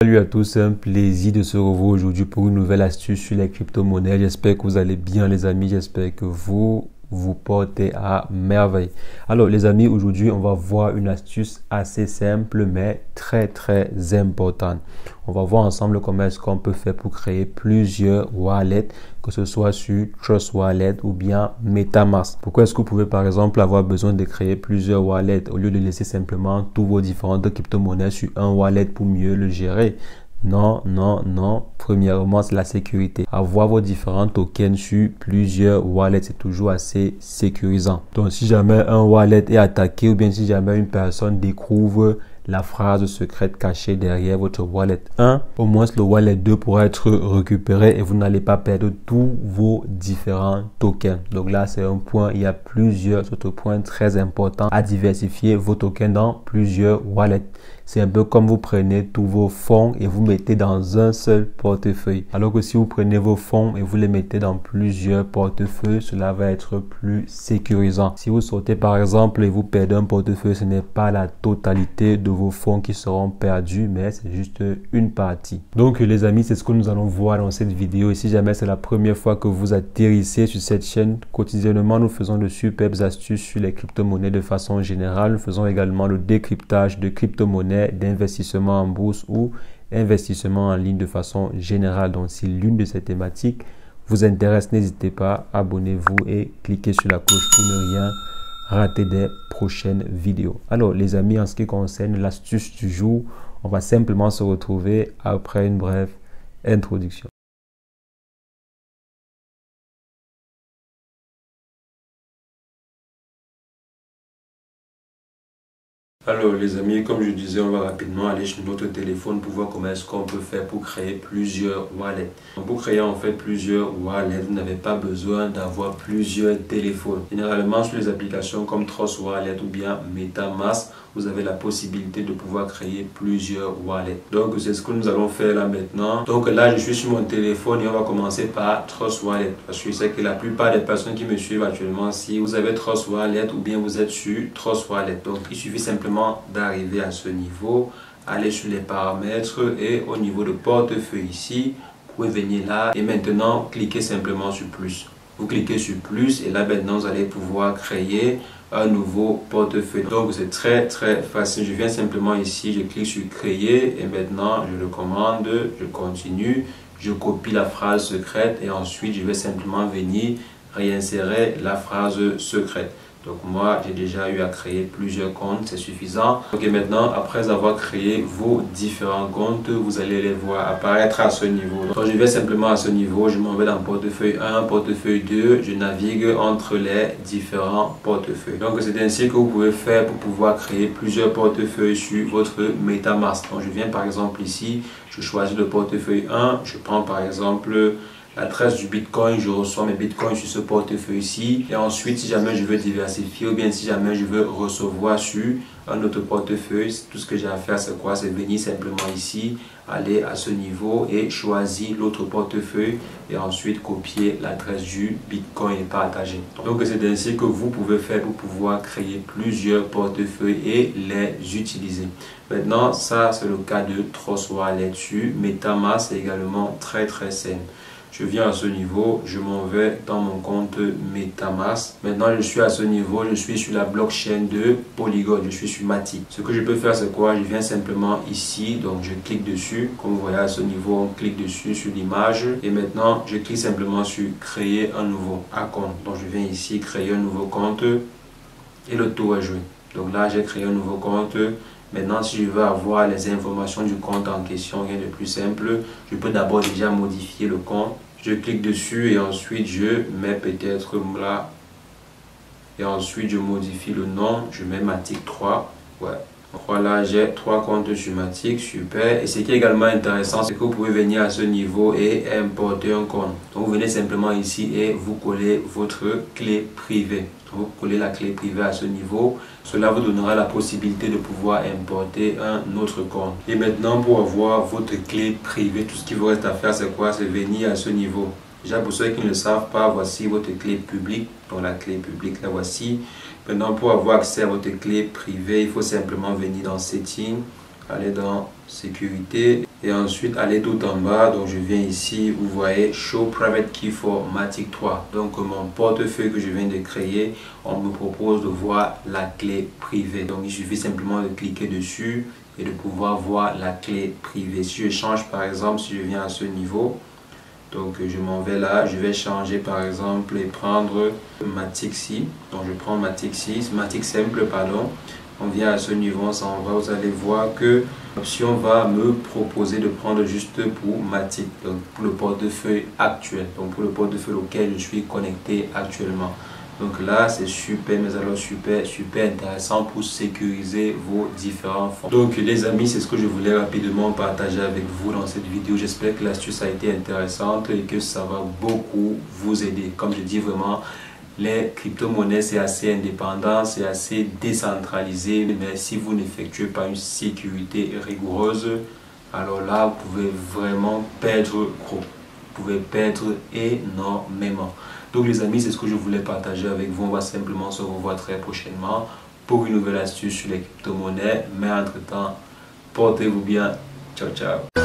Salut à tous, c'est un plaisir de se revoir aujourd'hui pour une nouvelle astuce sur les crypto-monnaies. J'espère que vous allez bien les amis, j'espère que vous portez à merveille. Alors les amis, aujourd'hui on va voir une astuce assez simple mais très importante. On va voir ensemble comment est-ce qu'on peut faire pour créer plusieurs wallets, que ce soit sur Trust Wallet ou bien MetaMask. Pourquoi est-ce que vous pouvez par exemple avoir besoin de créer plusieurs wallets au lieu de laisser simplement tous vos différentes crypto-monnaies sur un wallet pour mieux le gérer? Non. Premièrement, c'est la sécurité. Avoir vos différents tokens sur plusieurs wallets, c'est toujours assez sécurisant. Donc, si jamais un wallet est attaqué ou bien si jamais une personne découvre la phrase secrète cachée derrière votre wallet 1, au moins le wallet 2 pourra être récupéré et vous n'allez pas perdre tous vos différents tokens. Donc là, c'est un point. Il y a plusieurs autres points très importants à diversifier vos tokens dans plusieurs wallets. C'est un peu comme vous prenez tous vos fonds et vous mettez dans un seul portefeuille. Alors que si vous prenez vos fonds et vous les mettez dans plusieurs portefeuilles, cela va être plus sécurisant. Si vous sortez par exemple et vous perdez un portefeuille, ce n'est pas la totalité de vos fonds qui seront perdus, mais c'est juste une partie. Donc les amis, c'est ce que nous allons voir dans cette vidéo. Et si jamais c'est la première fois que vous atterrissez sur cette chaîne, quotidiennement nous faisons de superbes astuces sur les crypto-monnaies de façon générale. Nous faisons également le décryptage de crypto-monnaies, d'investissement en bourse ou investissement en ligne de façon générale. Donc si l'une de ces thématiques vous intéresse, n'hésitez pas, abonnez-vous et cliquez sur la cloche pour ne rien rater des prochaines vidéos. Alors les amis, en ce qui concerne l'astuce du jour, on va simplement se retrouver après une brève introduction. Alors les amis, comme je disais, on va rapidement aller sur notre téléphone pour voir comment est-ce qu'on peut faire pour créer plusieurs wallets. Donc, pour créer en fait plusieurs wallets, vous n'avez pas besoin d'avoir plusieurs téléphones. Généralement sur les applications comme Trust Wallet ou bien MetaMask, vous avez la possibilité de pouvoir créer plusieurs wallets. Donc c'est ce que nous allons faire là maintenant. Donc là je suis sur mon téléphone et on va commencer par Trust Wallet. Parce que je sais que la plupart des personnes qui me suivent actuellement, si vous avez Trust Wallet ou bien vous êtes sur Trust Wallet. Donc il suffit simplement d'arriver à ce niveau, aller sur les paramètres et au niveau de portefeuille ici, vous pouvez venir là et maintenant cliquez simplement sur plus. Vous cliquez sur plus et là maintenant vous allez pouvoir créer un nouveau portefeuille. Donc c'est très facile. Je viens simplement ici, je clique sur créer et maintenant je le commande, je continue, je copie la phrase secrète et ensuite je vais simplement venir réinsérer la phrase secrète. Donc moi, j'ai déjà eu à créer plusieurs comptes, c'est suffisant. Ok, maintenant, après avoir créé vos différents comptes, vous allez les voir apparaître à ce niveau. Donc je vais simplement à ce niveau, je m'en vais dans portefeuille 1, portefeuille 2, je navigue entre les différents portefeuilles. Donc c'est ainsi que vous pouvez faire pour pouvoir créer plusieurs portefeuilles sur votre MetaMask. Donc je viens par exemple ici, je choisis le portefeuille 1, je prends par exemple l'adresse du Bitcoin, je reçois mes Bitcoins sur ce portefeuille-ci. Et ensuite, si jamais je veux diversifier ou bien si jamais je veux recevoir sur un autre portefeuille, tout ce que j'ai à faire, c'est quoi? C'est venir simplement ici, aller à ce niveau et choisir l'autre portefeuille et ensuite copier l'adresse du Bitcoin et partager. Donc, c'est ainsi que vous pouvez faire pour pouvoir créer plusieurs portefeuilles et les utiliser. Maintenant, ça, c'est le cas de Trust Wallet sur MetaMask, c'est également très simple. Je viens à ce niveau, je m'en vais dans mon compte MetaMask. Maintenant, je suis à ce niveau, je suis sur la blockchain de Polygon, je suis sur Matic. Ce que je peux faire, c'est quoi? Je viens simplement ici, donc je clique dessus. Comme vous voyez à ce niveau, on clique dessus sur l'image. Et maintenant, je clique simplement sur créer un nouveau compte. Donc, je viens ici, créer un nouveau compte et le tour est joué. Donc là, j'ai créé un nouveau compte. Maintenant, si je veux avoir les informations du compte en question, rien de plus simple, je peux d'abord déjà modifier le compte. Je clique dessus et ensuite je mets peut-être là. Et ensuite je modifie le nom, je mets Matic 3. Ouais. Voilà, j'ai 3 comptes sur Matic, super. Et ce qui est également intéressant, c'est que vous pouvez venir à ce niveau et importer un compte. Donc vous venez simplement ici et vous collez votre clé privée. Vous collez la clé privée à ce niveau. Cela vous donnera la possibilité de pouvoir importer un autre compte. Et maintenant, pour avoir votre clé privée, tout ce qu'il vous reste à faire, c'est quoi? C'est venir à ce niveau. Déjà, pour ceux qui ne le savent pas, voici votre clé publique. Donc la clé publique, la voici. Maintenant, pour avoir accès à votre clé privée, il faut simplement venir dans Settings, aller dans Sécurité. Et ensuite, aller tout en bas, donc je viens ici, vous voyez Show Private Key for Matic 3. Donc mon portefeuille que je viens de créer, on me propose de voir la clé privée. Donc il suffit simplement de cliquer dessus et de pouvoir voir la clé privée. Si je change par exemple, si je viens à ce niveau, donc je m'en vais là, je vais changer par exemple et prendre Matic 6. Donc je prends Matic 6, Matic simple pardon. On vient à ce niveau, on s'en va, vous allez voir que l'option va me proposer de prendre juste pour Matic, donc pour le portefeuille actuel, donc pour le portefeuille auquel je suis connecté actuellement. Donc là, c'est super, mais alors super intéressant pour sécuriser vos différents fonds. Donc les amis, c'est ce que je voulais rapidement partager avec vous dans cette vidéo. J'espère que l'astuce a été intéressante et que ça va beaucoup vous aider. Comme je dis vraiment, les crypto-monnaies, c'est assez indépendant, c'est assez décentralisé, mais si vous n'effectuez pas une sécurité rigoureuse, alors là, vous pouvez vraiment perdre gros. Vous pouvez perdre énormément. Donc les amis, c'est ce que je voulais partager avec vous. On va simplement se revoir très prochainement pour une nouvelle astuce sur les crypto-monnaies. Mais entre-temps, portez-vous bien. Ciao, ciao.